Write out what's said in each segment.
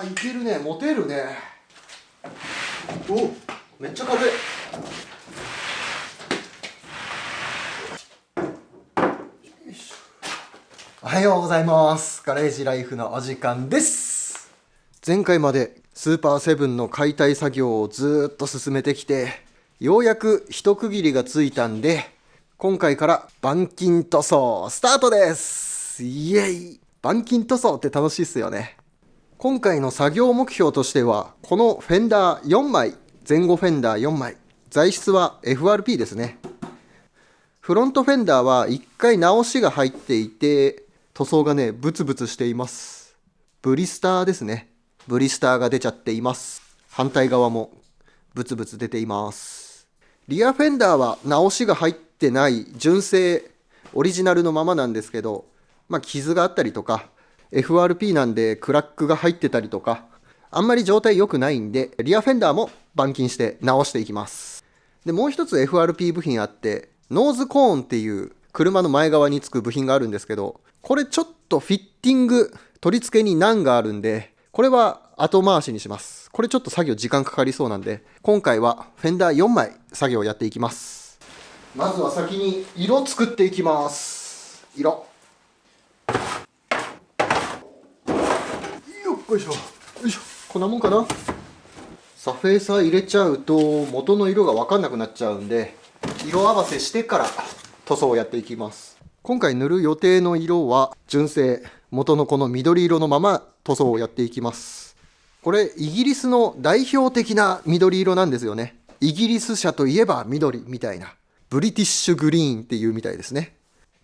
いけるね、持てるね。お、めっちゃ軽い。おはようございます。ガレージライフのお時間です。前回までスーパーセブンの解体作業をずっと進めてきて、ようやく一区切りがついたんで、今回から板金塗装スタートです。イエイ。板金塗装って楽しいっすよね。今回の作業目標としては、このフェンダー4枚、前後フェンダー4枚、材質は FRP ですね。フロントフェンダーは1回直しが入っていて、塗装がね、ブツブツしています。ブリスターですね。ブリスターが出ちゃっています。反対側もブツブツ出ています。リアフェンダーは直しが入ってない純正オリジナルのままなんですけど、傷があったりとか、FRP なんでクラックが入ってたりとか、あんまり状態良くないんで、リアフェンダーも板金して直していきます。で、もう一つ FRP 部品あって、ノーズコーンっていう車の前側につく部品があるんですけど、これちょっとフィッティング、取り付けに難があるんで、これは後回しにします。これちょっと作業時間かかりそうなんで、今回はフェンダー4枚作業をやっていきます。まずは先に色作っていきます。色。よいしょ。よいしょ。こんなもんかな。サフェーサー入れちゃうと元の色が分かんなくなっちゃうんで、色合わせしてから塗装をやっていきます。今回塗る予定の色は純正、元のこの緑色のまま塗装をやっていきます。これイギリスの代表的な緑色なんですよね。イギリス車といえば緑みたいな、ブリティッシュグリーンっていうみたいですね。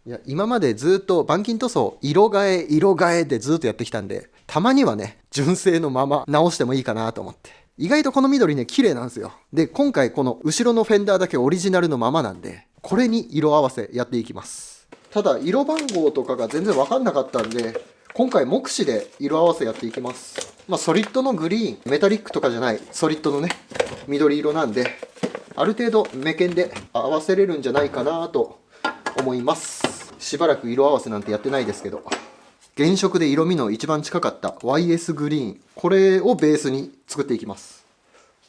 いや、今までずっと板金塗装色替えでずっとやってきたんで、たまにはね、純正のまま直してもいいかなと思って。意外とこの緑ね、綺麗なんですよ。で、今回この後ろのフェンダーだけオリジナルのままなんで、これに色合わせやっていきます。ただ、色番号とかが全然わかんなかったんで、今回目視で色合わせやっていきます。ソリッドのグリーン、メタリックとかじゃない、ソリッドのね、緑色なんで、ある程度目見で合わせれるんじゃないかなと思います。しばらく色合わせなんてやってないですけど、原色で色味の一番近かった YS グリーン、これをベースに作っていきます。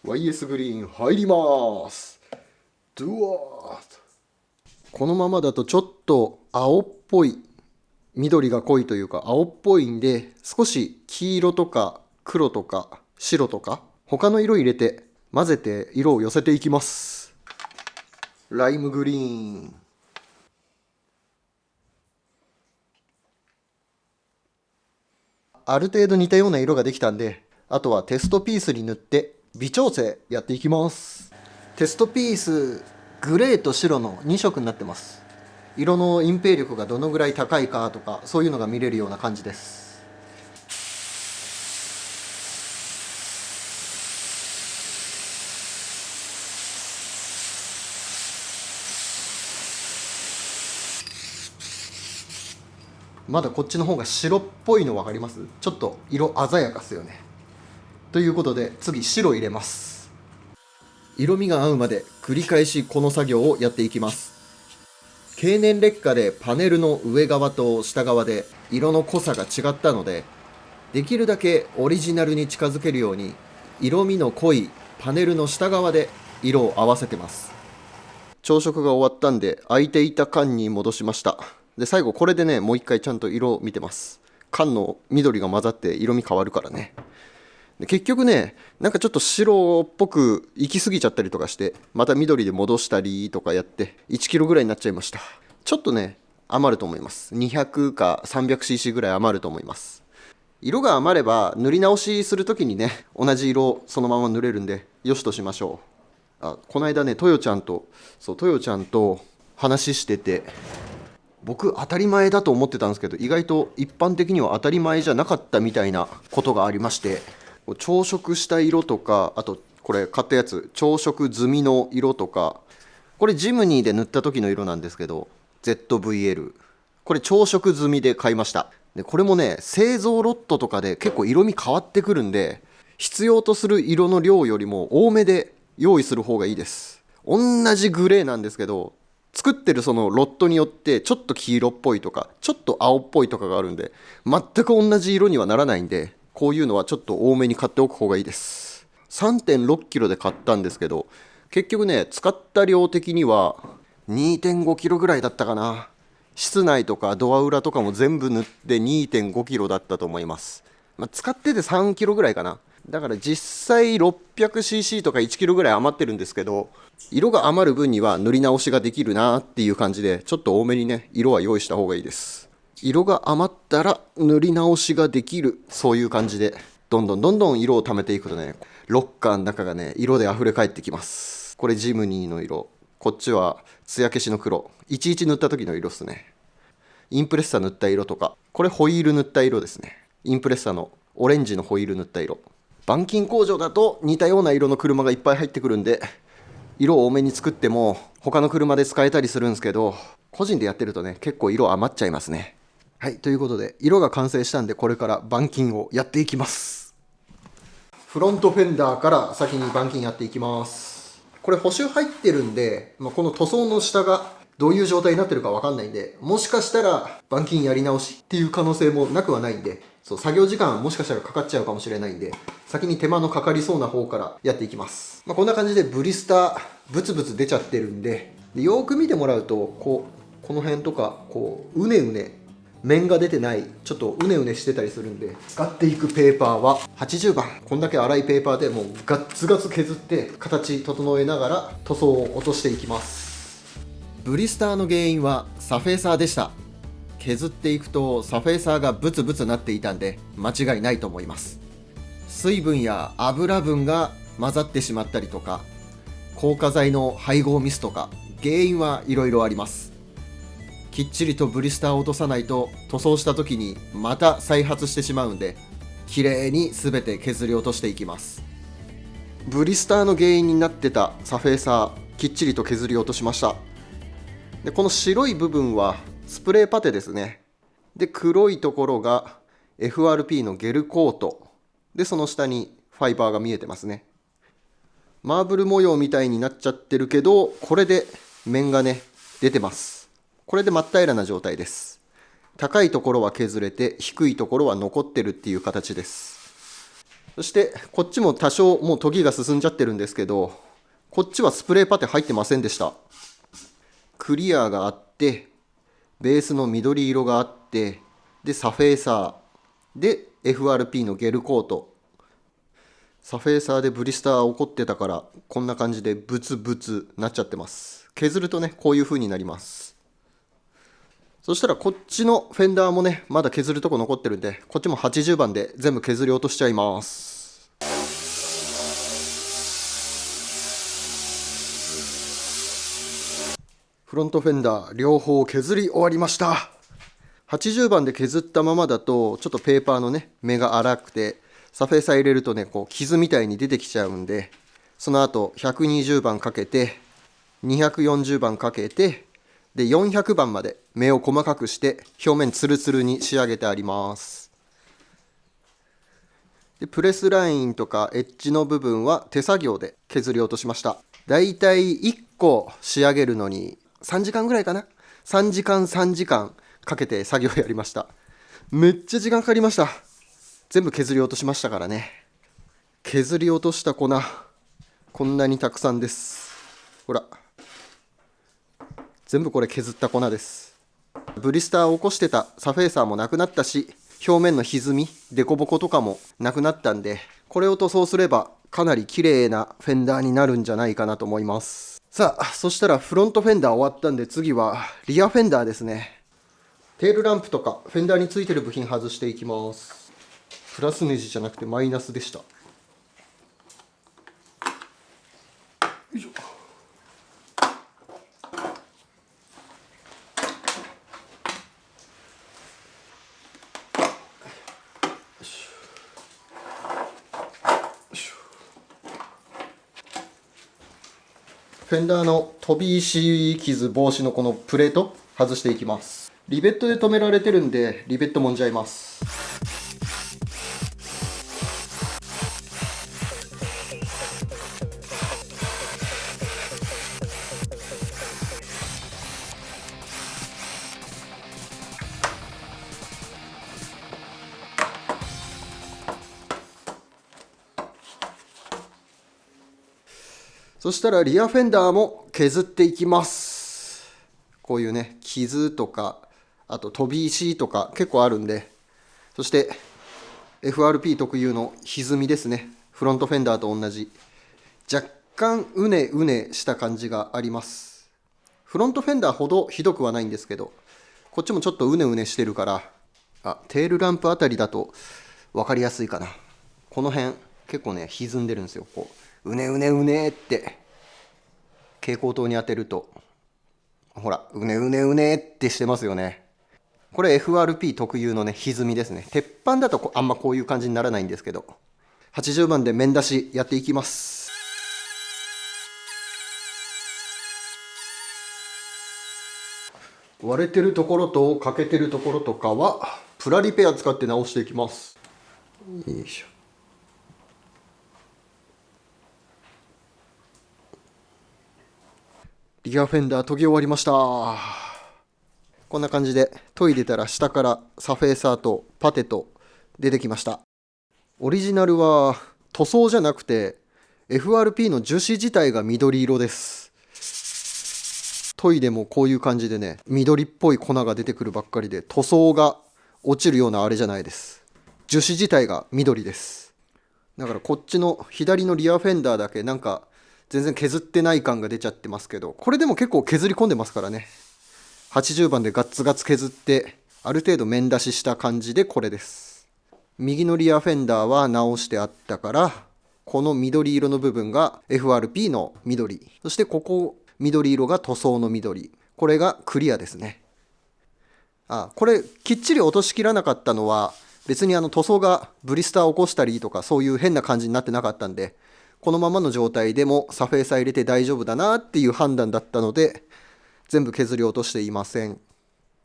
YS グリーン入ります。ドゥワー。このままだとちょっと青っぽい、緑が濃いというか青っぽいんで、少し黄色とか黒とか白とか他の色入れて混ぜて色を寄せていきます。ライムグリーン、ある程度似たような色ができたんで、あとはテストピースに塗って微調整やっていきます。テストピースグレーと白の2色になってます。色の隠蔽力がどのぐらい高いかとか、そういうのが見れるような感じです。まだこっちの方が白っぽいの分かります？ちょっと色鮮やかですよね。ということで次白入れます。色味が合うまで繰り返しこの作業をやっていきます。経年劣化でパネルの上側と下側で色の濃さが違ったので、できるだけオリジナルに近づけるように色味の濃いパネルの下側で色を合わせてます。朝食が終わったんで空いていた缶に戻しました。で、最後これでね、もう一回ちゃんと色を見てます。缶の緑が混ざって色味変わるからね。で、結局ね、なんかちょっと白っぽく行き過ぎちゃったりとかして、また緑で戻したりとかやって1キロぐらいになっちゃいました。ちょっとね、余ると思います。200か 300cc ぐらい余ると思います。色が余れば塗り直しするときにね、同じ色をそのまま塗れるんでよしとしましょう。この間ね、トヨちゃんと話してて、僕当たり前だと思ってたんですけど、意外と一般的には当たり前じゃなかったみたいなことがありまして、朝食した色とか、あとこれ買ったやつ朝食済みの色とか、これジムニーで塗った時の色なんですけど ZVL、 これ朝食済みで買いました。で、これもね、製造ロットとかで結構色味変わってくるんで、必要とする色の量よりも多めで用意する方がいいです。同じグレーなんですけど、作ってるそのロットによってちょっと黄色っぽいとかちょっと青っぽいとかがあるんで、全く同じ色にはならないんで、こういうのはちょっと多めに買っておく方がいいです。3.6 キロで買ったんですけど、結局ね、使った量的には 2.5 キロぐらいだったかな。室内とかドア裏とかも全部塗って 2.5 キロだったと思います。使ってて3キロぐらいかな。だから実際 600cc とか1キロぐらい余ってるんですけど、色が余る分には塗り直しができるなっていう感じで、ちょっと多めにね、色は用意した方がいいです。色が余ったら塗り直しができる、そういう感じでどんどん色を貯めていくとね、ロッカーの中がね、色で溢れ返ってきます。これジムニーの色、こっちは艶消しの黒、11塗った時の色ですね。インプレッサ塗った色とか、これホイール塗った色ですね。インプレッサのオレンジのホイール塗った色。板金工場だと似たような色の車がいっぱい入ってくるんで、色を多めに作っても他の車で使えたりするんですけど、個人でやってるとね、結構色余っちゃいますね。はい、ということで色が完成したんで、これから板金をやっていきます。フロントフェンダーから先に板金やっていきます。これ補修入ってるんで、この塗装の下がどういう状態になってるかわかんないんで、もしかしたら板金やり直しっていう可能性もなくはないんで、作業時間もしかしたらかかっちゃうかもしれないんで、先に手間のかかりそうな方からやっていきます。こんな感じでブリスターブツブツ出ちゃってるんで、よく見てもらうとこの辺とかうねうね面が出てない、ちょっとうねうねしてたりするんで、使っていくペーパーは80番、こんだけ粗いペーパーでもうガッツガツ削って形整えながら塗装を落としていきます。ブリスターの原因はサフェーサーでした。削っていくとサフェーサーがブツブツなっていたんで間違いないと思います。水分や油分が混ざってしまったりとか、硬化剤の配合ミスとか、原因はいろいろあります。きっちりとブリスターを落とさないと塗装した時にまた再発してしまうんで、きれいに全て削り落としていきます。ブリスターの原因になってたサフェーサー、きっちりと削り落としました。でこの白い部分はスプレーパテですね。で黒いところが FRP のゲルコートで、その下にファイバーが見えてますね。マーブル模様みたいになっちゃってるけど、これで面がね出てます。これで真っ平らな状態です。高いところは削れて、低いところは残ってるっていう形です。そしてこっちも多少もう時が進んじゃってるんですけど、こっちはスプレーパテ入ってませんでした。クリアがあって、ベースの緑色があって、でサフェーサーで FRP のゲルコート。サフェーサーでブリスター起こってたから、こんな感じでブツブツなっちゃってます。削るとね、こういう風になります。そしたらこっちのフェンダーもね、まだ削るとこ残ってるんで、こっちも80番で全部削り落としちゃいます。フロントフェンダー両方削り終わりました。80番で削ったままだとちょっとペーパーのね目が粗くて、サフェーサー入れるとね傷みたいに出てきちゃうんで、その後120番かけて240番かけて、で400番まで目を細かくして表面ツルツルに仕上げてあります。でプレスラインとかエッジの部分は手作業で削り落としました。だいたい1個仕上げるのに3時間ぐらいかな。3時間かけて作業やりました。めっちゃ時間かかりました。全部削り落としましたからね。削り落とした粉、こんなにたくさんです。ほら、全部これ削った粉です。ブリスターを起こしてたサフェーサーもなくなったし、表面の歪み、デコボコとかもなくなったんで、これを塗装すればかなり綺麗なフェンダーになるんじゃないかなと思います。さあ、そしたらフロントフェンダー終わったんで、次はリアフェンダーですね。テールランプとかフェンダーについてる部品外していきます。プラスネジじゃなくてマイナスでした。よいしょ。フェンダーの飛び石傷防止のこのプレート外していきます。リベットで留められてるんで、リベットもんじゃいます。そしたらリアフェンダーも削っていきます。こういうね、傷とか、あと飛び石とか結構あるんで、そして FRP 特有の歪みですね。フロントフェンダーと同じ。若干うねうねした感じがあります。フロントフェンダーほどひどくはないんですけど、こっちもちょっとうねうねしてるから、テールランプあたりだと分かりやすいかな。この辺結構ね歪んでるんですよ。こううねうねうねって蛍光灯に当てると、ほらうねうねうねってしてますよね。これ FRP 特有のね歪みですね。鉄板だとあんまこういう感じにならないんですけど、80番で面出しやっていきます。割れてるところと欠けてるところとかはプラリペア使って直していきます。よいしょ。リアフェンダー研ぎ終わりました。こんな感じで研いでたら下からサフェーサーとパテと出てきました。オリジナルは塗装じゃなくて FRP の樹脂自体が緑色です。研いでもこういう感じでね、緑っぽい粉が出てくるばっかりで、塗装が落ちるようなあれじゃないです。樹脂自体が緑です。だからこっちの左のリアフェンダーだけなんか全然削ってない感が出ちゃってますけど、これでも結構削り込んでますからね。80番でガッツガツ削ってある程度面出しした感じでこれです。右のリアフェンダーは直してあったから、この緑色の部分が FRP の緑、そしてここ緑色が塗装の緑、これがクリアですね。これきっちり落としきらなかったのは別に塗装がブリスターを起こしたりとかそういう変な感じになってなかったんで、このままの状態でもサフェーサー入れて大丈夫だなっていう判断だったので全部削り落としていません。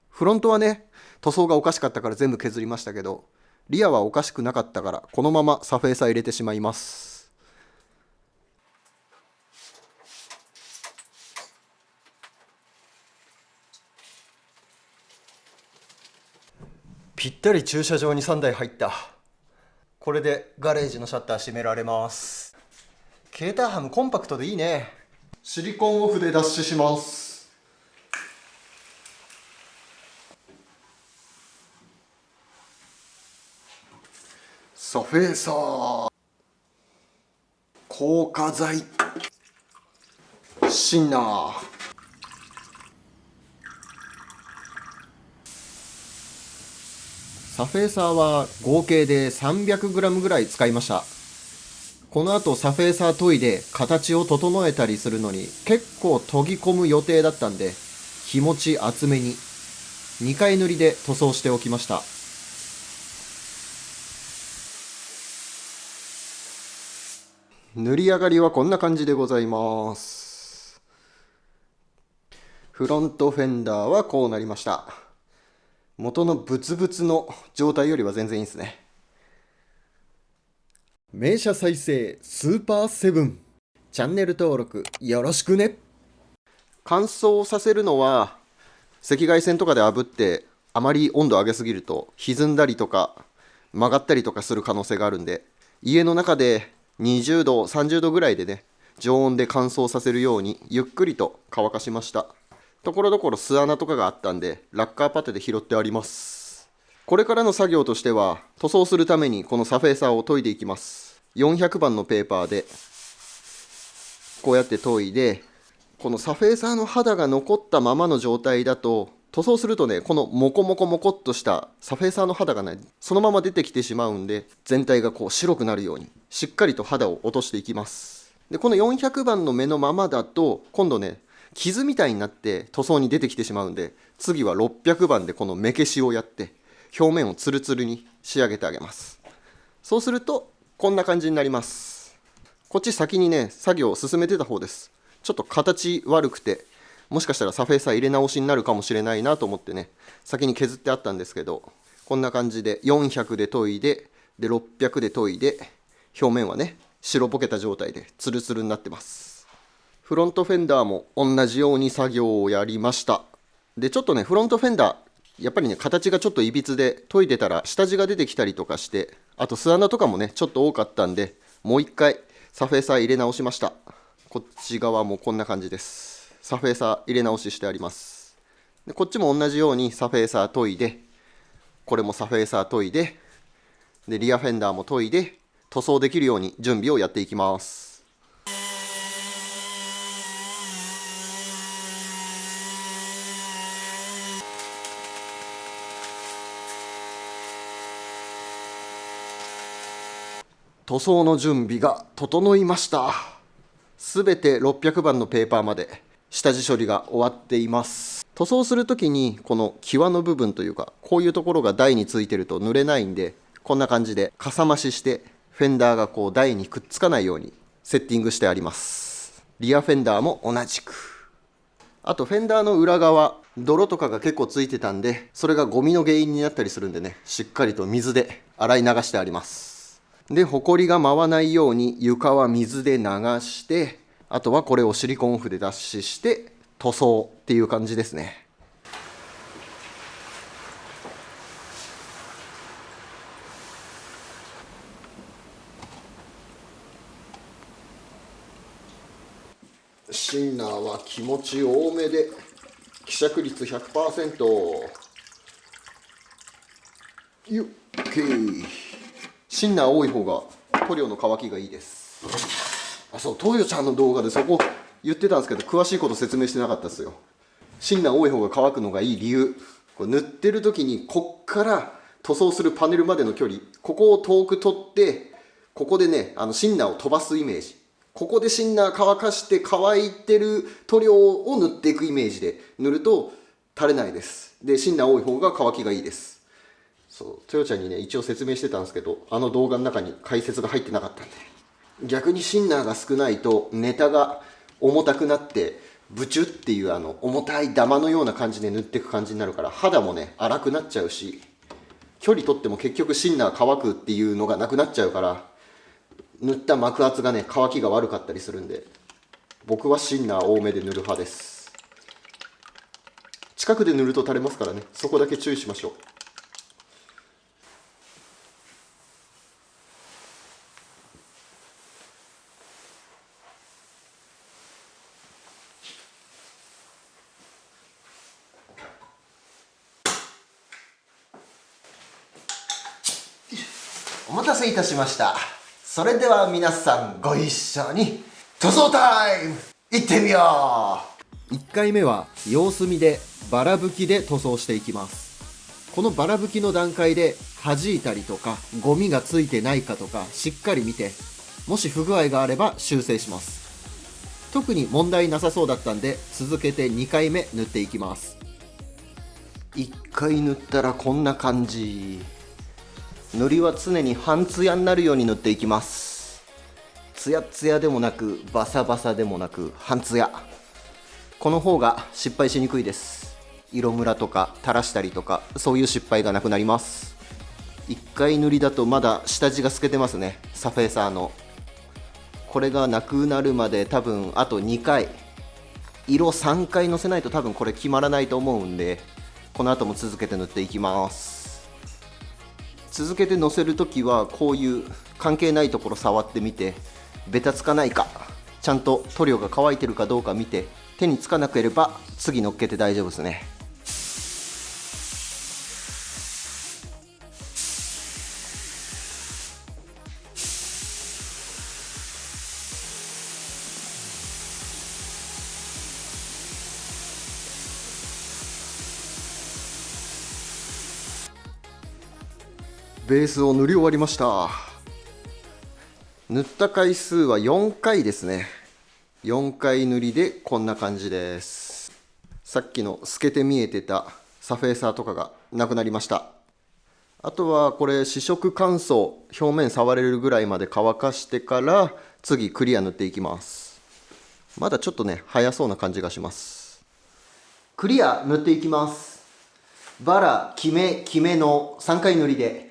フロントはね塗装がおかしかったから全部削りましたけど、リアはおかしくなかったからこのままサフェーサー入れてしまいます。ぴったり駐車場に3台入った。これでガレージのシャッター閉められます。ケーターハムコンパクトでいいね。シリコンオフで脱脂します。サフェーサー、硬化剤、シンナー。サフェーサーは合計で 300g ぐらい使いました。この後サフェーサー研いで形を整えたりするのに結構研ぎ込む予定だったんで、気持ち厚めに2回塗りで塗装しておきました。塗り上がりはこんな感じでございます。フロントフェンダーはこうなりました。元のブツブツの状態よりは全然いいですね。名車再生スーパーセブン、チャンネル登録よろしくね。乾燥させるのは赤外線とかで炙ってあまり温度上げすぎると歪んだりとか曲がったりとかする可能性があるんで、家の中で20度30度ぐらいでね常温で乾燥させるようにゆっくりと乾かしました。ところどころ巣穴とかがあったんでラッカーパテで拾ってあります。これからの作業としては塗装するためにこのサフェーサーを研いでいきます。400番のペーパーでこうやって研いで、このサフェーサーの肌が残ったままの状態だと塗装するとね、このモコモコモコっとしたサフェーサーの肌がねそのまま出てきてしまうんで、全体がこう白くなるようにしっかりと肌を落としていきます。でこの400番の目のままだと今度ね傷みたいになって塗装に出てきてしまうんで、次は600番でこの目消しをやって表面をツルツルに仕上げてあげます。そうするとこんな感じになります。こっち先にね作業を進めてた方です。ちょっと形悪くてもしかしたらサフェーサー入れ直しになるかもしれないなと思ってね先に削ってあったんですけど、こんな感じで400で研いで600で研いで表面はね白ぼけた状態でツルツルになってます。フロントフェンダーも同じように作業をやりました。でちょっとねフロントフェンダーやっぱりね形がちょっといびつで研いでたら下地が出てきたりとかして、あと巣穴とかもねちょっと多かったんでもう一回サフェーサー入れ直しました。こっち側もこんな感じです。サフェーサー入れ直ししてあります。でこっちも同じようにサフェーサー研いで、これもサフェーサー研いで、でリアフェンダーも研いで塗装できるように準備をやっていきます。塗装の準備が整いました。すべて600番のペーパーまで下地処理が終わっています。塗装するときにこの際の部分というか、こういうところが台についてると濡れないんで、こんな感じでかさ増ししてフェンダーがこう台にくっつかないようにセッティングしてあります。リアフェンダーも同じく。あとフェンダーの裏側、泥とかが結構ついてたんで、それがゴミの原因になったりするんでね、しっかりと水で洗い流してあります。で、ホコリが舞わないように床は水で流して、あとはこれをシリコンオフで脱脂して塗装っていう感じですね。シンナーは気持ち多めで希釈率 100%。 よっけー。シンナー多い方が塗料の乾きがいいです。そう、トヨちゃんの動画でそこ言ってたんですけど、詳しいこと説明してなかったですよ。シンナー多い方が乾くのがいい理由、これ塗ってる時にこっから塗装するパネルまでの距離、ここを遠く取って、ここでね、シンナーを飛ばすイメージ、ここでシンナー乾かして乾いてる塗料を塗っていくイメージで塗ると垂れないです。で、シンナー多い方が乾きがいいです。そう、トヨちゃんにね一応説明してたんですけど、あの動画の中に解説が入ってなかったんで、逆にシンナーが少ないとネタが重たくなってブチュっていう重たいダマのような感じで塗っていく感じになるから、肌もね粗くなっちゃうし、距離取っても結局シンナー乾くっていうのがなくなっちゃうから、塗った膜圧がね乾きが悪かったりするんで、僕はシンナー多めで塗る派です。近くで塗ると垂れますからね、そこだけ注意しましょう。お待たせいたしました。それでは皆さんご一緒に塗装タイムいってみよう。1回目は様子見でバラ拭きで塗装していきます。このバラ拭きの段階で弾いたりとかゴミがついてないかとかしっかり見て、もし不具合があれば修正します。特に問題なさそうだったんで続けて2回目塗っていきます。1回塗ったらこんな感じ。塗りは常に半ツヤになるように塗っていきます。ツヤツヤでもなくバサバサでもなく半ツヤ、この方が失敗しにくいです。色ムラとか垂らしたりとかそういう失敗がなくなります。1回塗りだとまだ下地が透けてますね。サフェーサーのこれがなくなるまで多分あと2回、色3回のせないと多分これ決まらないと思うんで、この後も続けて塗っていきます。続けてのせるときはこういう関係ないところ触ってみて、ベタつかないか、ちゃんと塗料が乾いてるかどうか見て、手につかなければ次乗っけて大丈夫ですね。ベースを塗り終わりました。塗った回数は4回ですね。4回塗りでこんな感じです。さっきの透けて見えてたサフェーサーとかがなくなりました。あとはこれ試食乾燥、表面触れるぐらいまで乾かしてから次クリア塗っていきます。まだちょっとね早そうな感じがします。クリア塗っていきます。バラ決めの3回塗りで、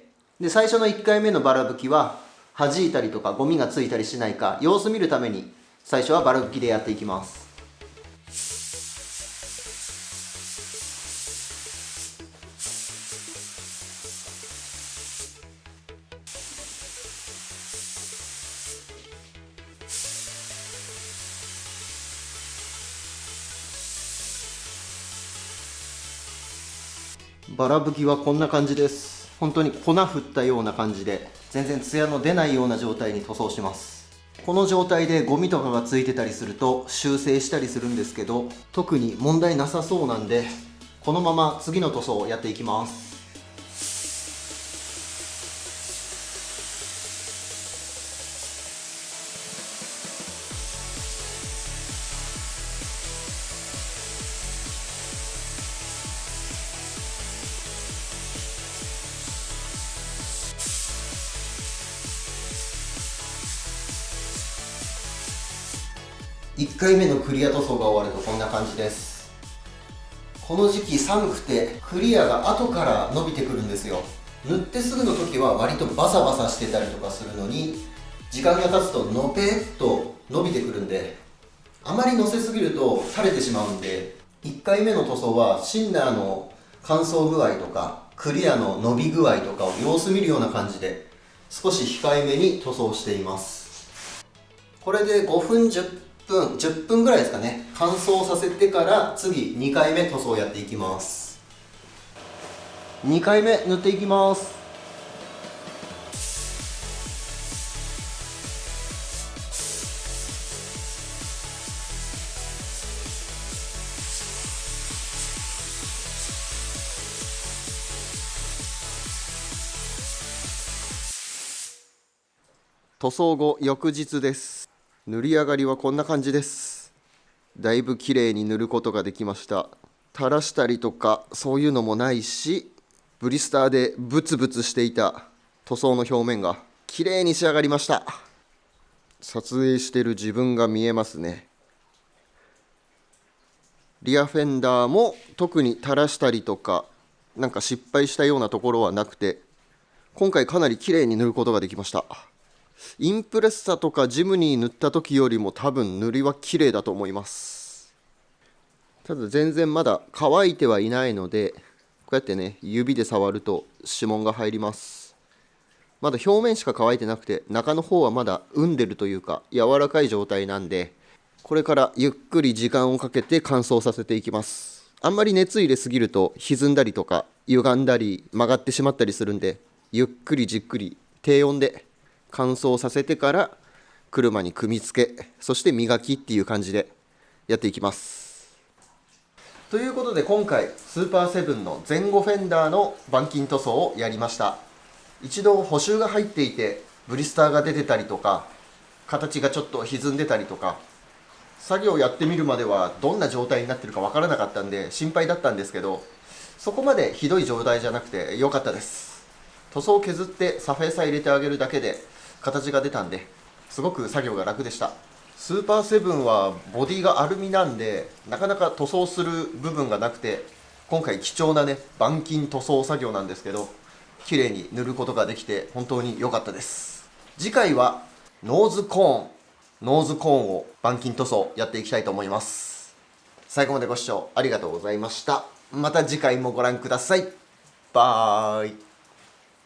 最初の1回目のバラ拭きは弾いたりとかゴミがついたりしないか様子見るために最初はバラ拭きでやっていきます。バラ吹きはこんな感じです。本当に粉振ったような感じで全然ツヤの出ないような状態に塗装します。この状態でゴミとかがついてたりすると修正したりするんですけど、特に問題なさそうなんでこのまま次の塗装をやっていきます。1回目のクリア塗装が終わるとこんな感じです。この時期寒くてクリアが後から伸びてくるんですよ。塗ってすぐの時は割とバサバサしてたりとかするのに、時間が経つとのぺーっと伸びてくるんで、あまり乗せすぎると垂れてしまうんで、1回目の塗装はシンナーの乾燥具合とかクリアの伸び具合とかを様子見るような感じで少し控えめに塗装しています。これで5分10分ぐらいですかね、乾燥させてから次2回目塗装をやっていきます。2回目塗っていきます。塗装後翌日です。塗り上がりはこんな感じです。だいぶ綺麗に塗ることができました。垂らしたりとかそういうのもないし、ブリスターでブツブツしていた塗装の表面が綺麗に仕上がりました。撮影してる自分が見えますね。リアフェンダーも特に垂らしたりとかなんか失敗したようなところはなくて、今回かなり綺麗に塗ることができました。インプレッサとかジムニー塗った時よりも多分塗りは綺麗だと思います。ただ全然まだ乾いてはいないので、こうやってね指で触ると指紋が入ります。まだ表面しか乾いてなくて、中の方はまだ産んでるというか柔らかい状態なんで、これからゆっくり時間をかけて乾燥させていきます。あんまり熱入れすぎると歪んだりとか歪んだり曲がってしまったりするんで、ゆっくりじっくり低温で乾燥させてから車に組み付け、そして磨きっていう感じでやっていきます。ということで今回スーパーセブンの前後フェンダーの板金塗装をやりました。一度補修が入っていてブリスターが出てたりとか形がちょっと歪んでたりとか、作業をやってみるまではどんな状態になってるかわからなかったんで心配だったんですけど、そこまでひどい状態じゃなくて良かったです。塗装を削ってサフェーサー入れてあげるだけで形が出たんで、すごく作業が楽でした。スーパーセブンはボディがアルミなんでなかなか塗装する部分がなくて、今回貴重なね板金塗装作業なんですけど、綺麗に塗ることができて本当に良かったです。次回はノーズコーンを板金塗装やっていきたいと思います。最後までご視聴ありがとうございました。また次回もご覧ください。バイ。